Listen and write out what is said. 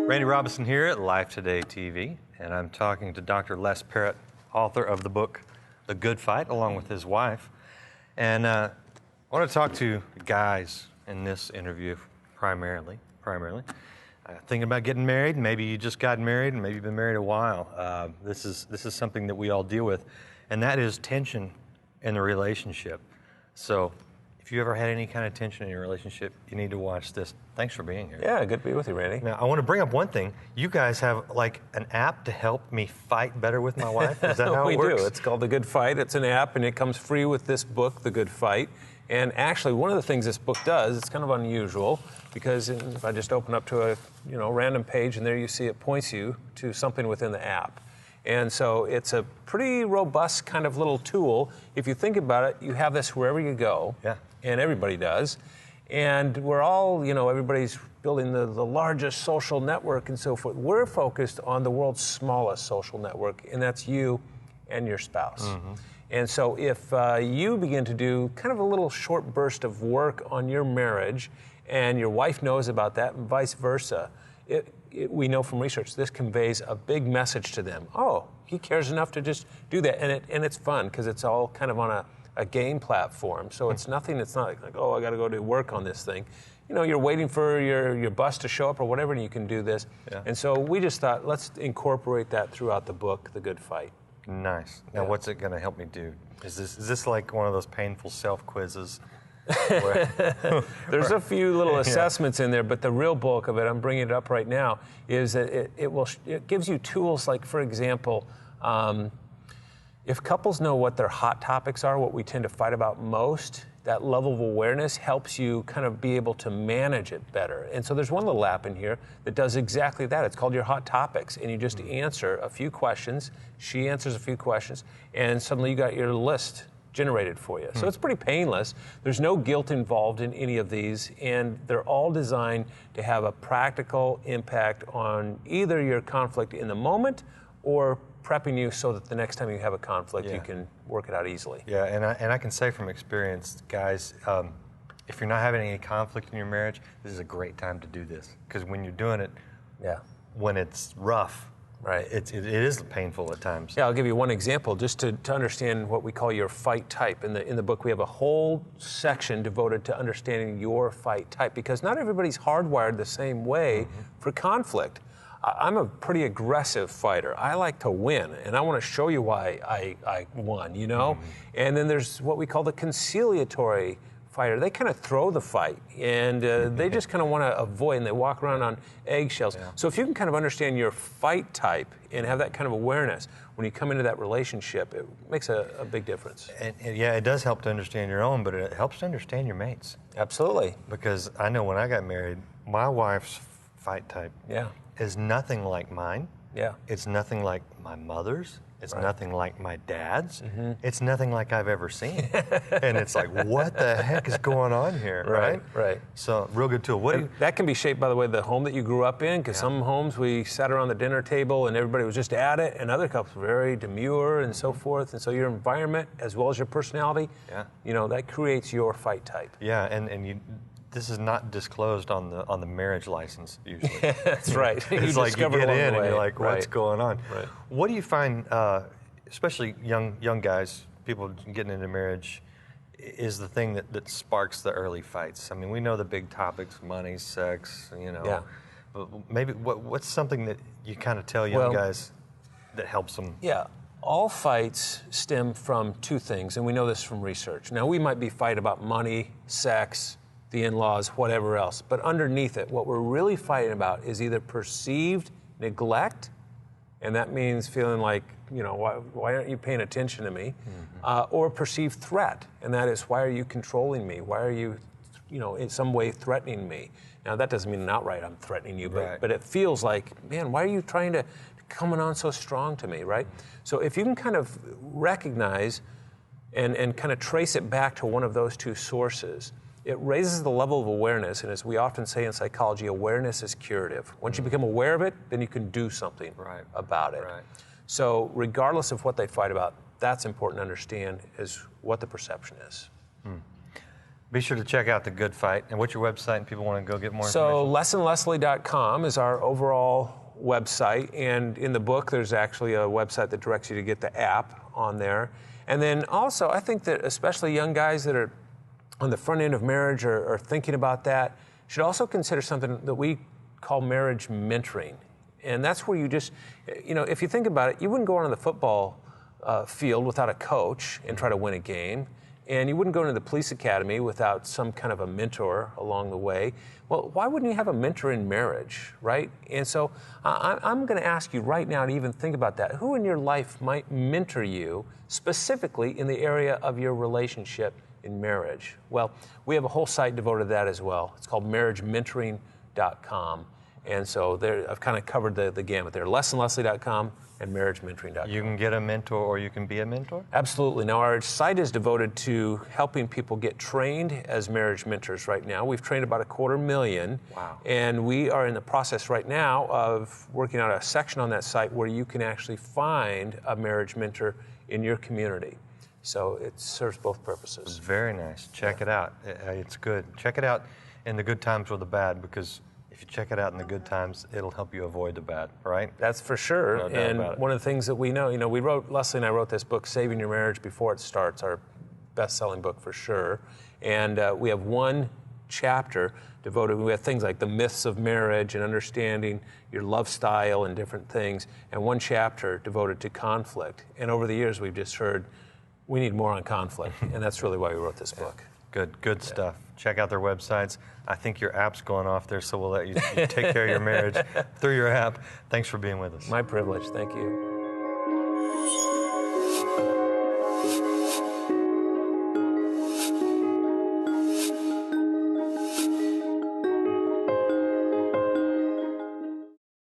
Randy Robison here at Life Today TV, and I'm talking to Dr. Les Parrot, author of the book, The Good Fight, along with his wife. And I want to talk to guys in this interview primarily. Thinking about getting married, maybe you just got married, and maybe you've been married a while. This is something that we all deal with, and that is tension in the relationship. So if you ever had any kind of tension in your relationship, you need to watch this. Thanks for being here. Yeah, good to be with you, Randy. Now, I want to bring up one thing. You guys have like an app to help me fight better with my wife? Is that how it works? We do. It's called The Good Fight. It's an app, and it comes free with this book, The Good Fight. And actually, one of the things this book does, it's kind of unusual, because if I just open up to a random page, and there you see it points you to something within the app. And so it's a pretty robust kind of little tool. If you think about it, you have this wherever you go. Yeah. And everybody does. And we're all, everybody's building the largest social network and so forth. We're focused on the world's smallest social network, and that's you and your spouse. Mm-hmm. And so if you begin to do kind of a little short burst of work on your marriage, and your wife knows about that, and vice versa, we know from research this conveys a big message to them. Oh, he cares enough to just do that. And it's fun because it's all kind of on a game platform. So it's nothing, it's not like, oh, I got to go to work on this thing. You're waiting for your bus to show up or whatever, and you can do this. Yeah. And so we just thought, let's incorporate that throughout the book, The Good Fight. Nice. Now, what's it going to help me do? Is this like one of those painful self-quizzes? There's a few little assessments in there, but the real bulk of it, I'm bringing it up right now, is that it gives you tools like, for example, if couples know what their hot topics are, what we tend to fight about most, that level of awareness helps you kind of be able to manage it better. And so there's one little app in here that does exactly that. It's called your hot topics, and you just answer a few questions. She answers a few questions, and suddenly you got your list generated for you. So it's pretty painless. There's no guilt involved in any of these, and they're all designed to have a practical impact on either your conflict in the moment or prepping you so that the next time you have a conflict, you can work it out easily. Yeah, and I can say from experience, guys, if you're not having any conflict in your marriage, this is a great time to do this. Because when you're doing it, when it's rough, right, it is painful at times. Yeah, I'll give you one example just to understand what we call your fight type. In the book, we have a whole section devoted to understanding your fight type, because not everybody's hardwired the same way for conflict. I'm a pretty aggressive fighter. I like to win, and I want to show you why I won, And then there's what we call the conciliatory fighter. They kind of throw the fight, and they just kind of want to avoid, and they walk around on eggshells. Yeah. So if you can kind of understand your fight type and have that kind of awareness, when you come into that relationship, it makes a big difference. And it does help to understand your own, but it helps to understand your mates. Absolutely. Because I know when I got married, my wife's fight type is nothing like mine. Yeah. It's nothing like my mother's. It's nothing like my dad's. Mm-hmm. It's nothing like I've ever seen. And it's like, what the heck is going on here, right? Right. So, real good tool. That can be shaped, by the way, the home that you grew up in, because some homes we sat around the dinner table and everybody was just at it, and other couples were very demure and so forth. And so your environment, as well as your personality, that creates your fight type. Yeah, and this is not disclosed on the marriage license usually. That's right. It's like you get in and you're like, what's going on? Right. What do you find, especially young guys, people getting into marriage, is the thing that sparks the early fights? I mean, we know the big topics: money, sex, Yeah. But maybe what's something that you kind of tell young guys that helps them? Yeah. All fights stem from two things, and we know this from research. Now, we might be fighting about money, sex, the in-laws, whatever else. But underneath it, what we're really fighting about is either perceived neglect, and that means feeling like, why aren't you paying attention to me? Mm-hmm. Or perceived threat, and that is, why are you controlling me? Why are you, in some way threatening me? Now, that doesn't mean outright I'm threatening you, but it feels like, man, why are you trying to coming on so strong to me, right? So if you can kind of recognize and kind of trace it back to one of those two sources, it raises the level of awareness, and as we often say in psychology, awareness is curative. Once you become aware of it, then you can do something about it. Right. So regardless of what they fight about, that's important to understand is what the perception is. Be sure to check out The Good Fight. And what's your website and people want to go get more So information? lessonleslie.com is our overall website. And in the book, there's actually a website that directs you to get the app on there. And then also, I think that especially young guys that are on the front end of marriage or thinking about that should also consider something that we call marriage mentoring. And that's where you just, if you think about it, you wouldn't go on the football field without a coach and try to win a game. And you wouldn't go into the police academy without some kind of a mentor along the way. Well, why wouldn't you have a mentor in marriage, right? And so I'm going to ask you right now to even think about that. Who in your life might mentor you specifically in the area of your relationship in marriage? Well, we have a whole site devoted to that as well. It's called marriagementoring.com. And so there, I've kind of covered the gamut there. lessonleslie.com and marriagementoring.com. You can get a mentor or you can be a mentor? Absolutely. Now, our site is devoted to helping people get trained as marriage mentors right now. We've trained about 250,000. Wow. And we are in the process right now of working out a section on that site where you can actually find a marriage mentor in your community. So it serves both purposes. Very nice. Check it out. It's good. Check it out in the good times or the bad, because if you check it out in the good times, it'll help you avoid the bad, right? That's for sure. No doubt And about it. one of the things that we know, Leslie and I wrote this book, Saving Your Marriage Before It Starts, our best-selling book for sure. And we have one chapter devoted, we have things like the myths of marriage and understanding your love style and different things, and one chapter devoted to conflict. And over the years, we've just heard we need more on conflict, and that's really why we wrote this book. Good stuff. Check out their websites. I think your app's going off there, so we'll let you take care of your marriage through your app. Thanks for being with us. My privilege. Thank you.